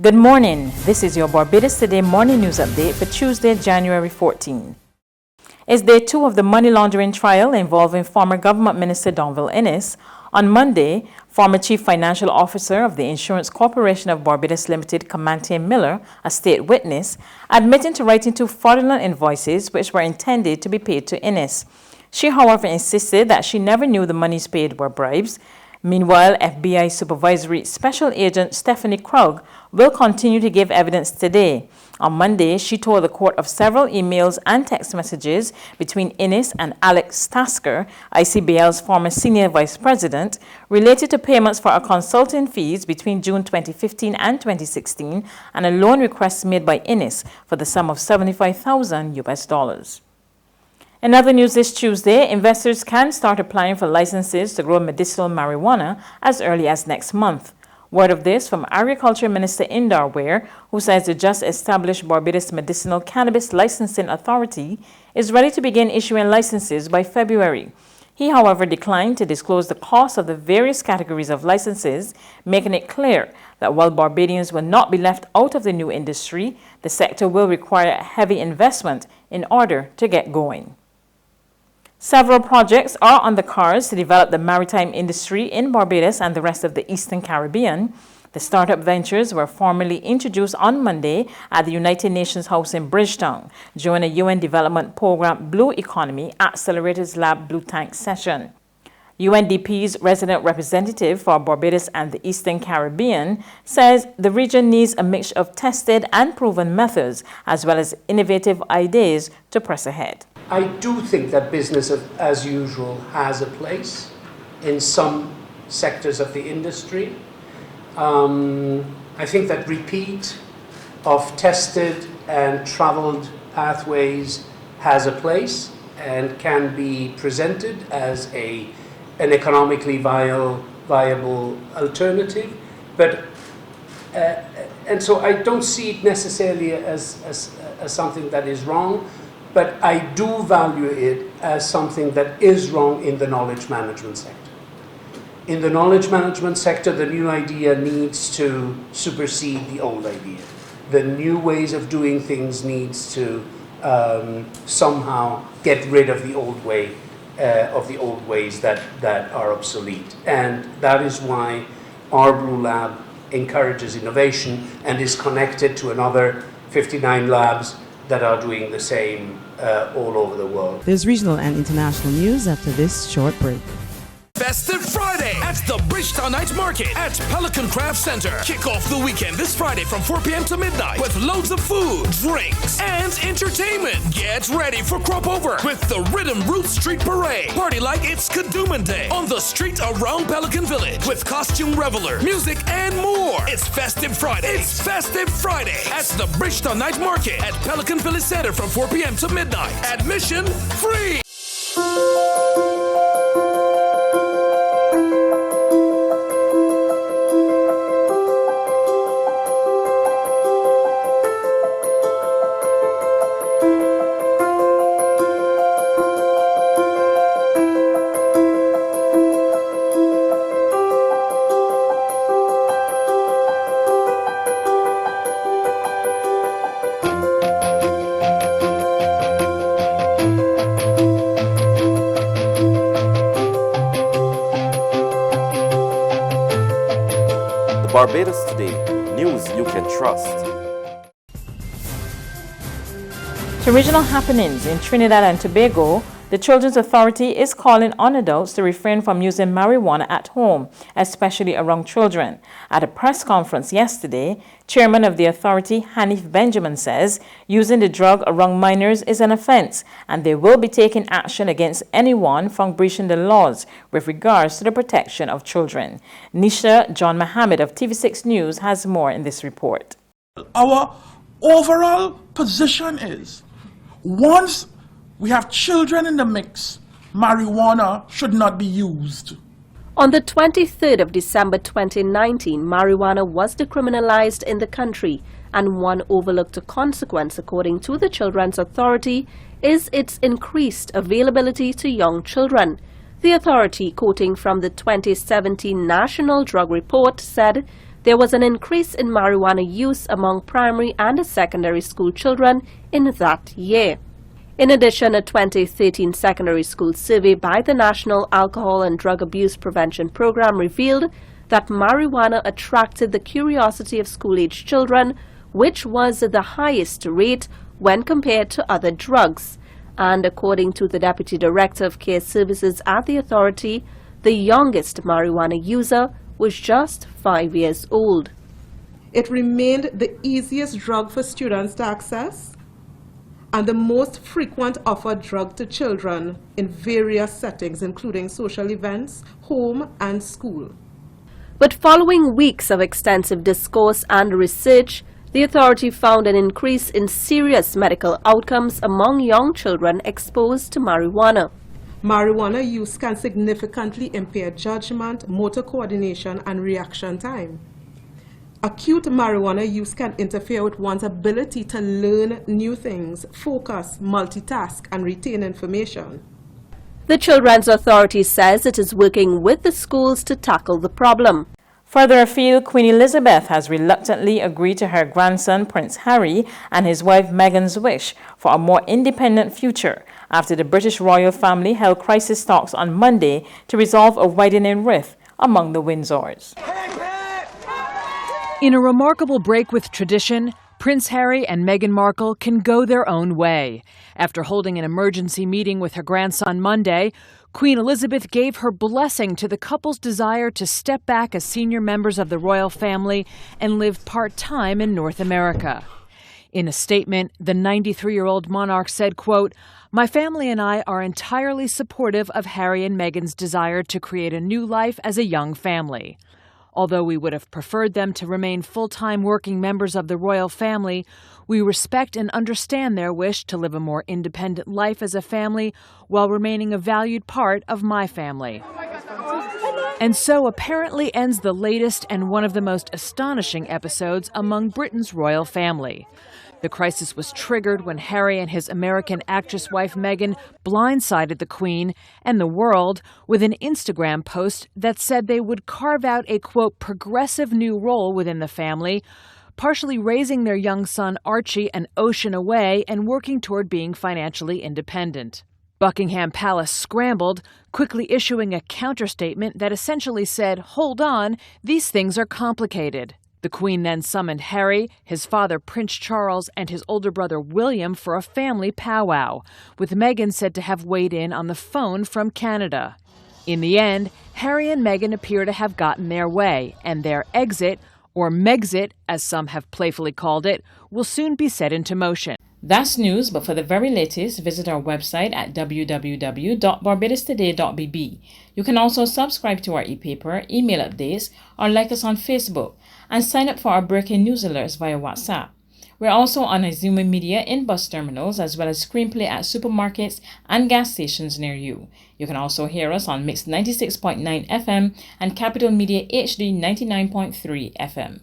Good morning. This is your Barbados Today morning news update for Tuesday, January 14. It's day 2 of the money laundering trial involving former Government Minister Donville Inniss. On Monday, former Chief Financial Officer of the Insurance Corporation of Barbados Limited, Kamante Miller, a state witness, admitting to writing 2 fraudulent invoices which were intended to be paid to Inniss. She, however, insisted that she never knew the monies paid were bribes. Meanwhile, FBI Supervisory Special Agent Stephanie Krug will continue to give evidence today. On Monday, she told the court of several emails and text messages between Inniss and Alex Tasker, ICBL's former senior vice president, related to payments for a consulting fees between June 2015 and 2016 and a loan request made by Inniss for the sum of $75,000. In other news this Tuesday, investors can start applying for licenses to grow medicinal marijuana as early as next month. Word of this from Agriculture Minister Indar Ware, who says the just established Barbados Medicinal Cannabis Licensing Authority is ready to begin issuing licenses by February. He, however, declined to disclose the cost of the various categories of licenses, making it clear that while Barbadians will not be left out of the new industry, the sector will require a heavy investment in order to get going. Several projects are on the cards to develop the maritime industry in Barbados and the rest of the Eastern Caribbean. The startup ventures were formally introduced on Monday at the United Nations House in Bridgetown during a UN Development Program Blue Economy Accelerators Lab Blue Tank session. UNDP's resident representative for Barbados and the Eastern Caribbean says the region needs a mix of tested and proven methods as well as innovative ideas to press ahead. I do think that business as usual has a place in some sectors of the industry. I think that repeat of tested and traveled pathways has a place and can be presented as an economically viable alternative. But and so I don't see it necessarily as something that is wrong. But I do value it as something that is wrong in the knowledge management sector. In the knowledge management sector, the new idea needs to supersede the old idea. The new ways of doing things needs to somehow get rid of the old way, of the old ways that are obsolete. And that is why our Blue Lab encourages innovation and is connected to another 59 labs that are doing the same all over the world. There's regional and international news after this short break. Festive Friday at the Bridgetown Night Market at Pelican Craft Center. Kick off the weekend this Friday from 4 p.m. to midnight with loads of food, drinks, and entertainment. Get ready for Crop Over with the Rhythm Roots Street Parade. Party like it's Kadooman Day on the street around Pelican Village with costume reveler, music, and more. It's Festive Friday. It's Festive Friday at the Bridgetown Night Market at Pelican Village Center from 4 p.m. to midnight. Admission free. Barbados Today, news you can trust. To regional happenings in Trinidad and Tobago, the Children's Authority is calling on adults to refrain from using marijuana at home, especially around children. At a press conference yesterday, Chairman of the authority, Hanif Benjamin, says using the drug around minors is an offense and they will be taking action against anyone from breaching the laws with regards to the protection of children. Nisha John Mohammed of TV6 News has more in this report. Our overall position is once we have children in the mix, marijuana should not be used. On the 23rd of December 2019, marijuana was decriminalized in the country, and one overlooked consequence, according to the Children's Authority, is its increased availability to young children. The authority, quoting from the 2017 National Drug Report, said there was an increase in marijuana use among primary and secondary school children in that year. In addition, a 2013 secondary school survey by the National Alcohol and Drug Abuse Prevention Program revealed that marijuana attracted the curiosity of school-aged children, which was the highest rate when compared to other drugs. And according to the Deputy Director of Care Services at the authority, the youngest marijuana user was just 5 years old. It remained the easiest drug for students to access and the most frequent offered drug to children in various settings, including social events, home and school. But following weeks of extensive discourse and research, the authority found an increase in serious medical outcomes among young children exposed to marijuana. Marijuana use can significantly impair judgment, motor coordination, and reaction time. Acute marijuana use can interfere with one's ability to learn new things, focus, multitask, and retain information. The Children's Authority says it is working with the schools to tackle the problem. Further afield, Queen Elizabeth has reluctantly agreed to her grandson Prince Harry and his wife Meghan's wish for a more independent future after the British royal family held crisis talks on Monday to resolve a widening rift among the Windsors. In a remarkable break with tradition, Prince Harry and Meghan Markle can go their own way. After holding an emergency meeting with her grandson Monday, Queen Elizabeth gave her blessing to the couple's desire to step back as senior members of the royal family and live part-time in North America. In a statement, the 93-year-old monarch said, quote, "My family and I are entirely supportive of Harry and Meghan's desire to create a new life as a young family. Although we would have preferred them to remain full-time working members of the royal family, we respect and understand their wish to live a more independent life as a family while remaining a valued part of my family." And so apparently ends the latest and one of the most astonishing episodes among Britain's royal family. The crisis was triggered when Harry and his American actress wife Meghan blindsided the Queen and the world with an Instagram post that said they would carve out a, quote, progressive new role within the family, partially raising their young son Archie an ocean away and working toward being financially independent. Buckingham Palace scrambled, quickly issuing a counterstatement that essentially said, "Hold on, these things are complicated." The Queen then summoned Harry, his father Prince Charles, and his older brother William for a family powwow, with Meghan said to have weighed in on the phone from Canada. In the end, Harry and Meghan appear to have gotten their way, and their exit, or Megxit, as some have playfully called it, will soon be set into motion. That's news, but for the very latest, visit our website at www.barbadostoday.bb. You can also subscribe to our e-paper, email updates, or like us on Facebook, and sign up for our breaking news alerts via WhatsApp. We're also on Azuma Media in bus terminals, as well as Screenplay at supermarkets and gas stations near you. You can also hear us on Mix 96.9 FM and Capital Media HD 99.3 FM.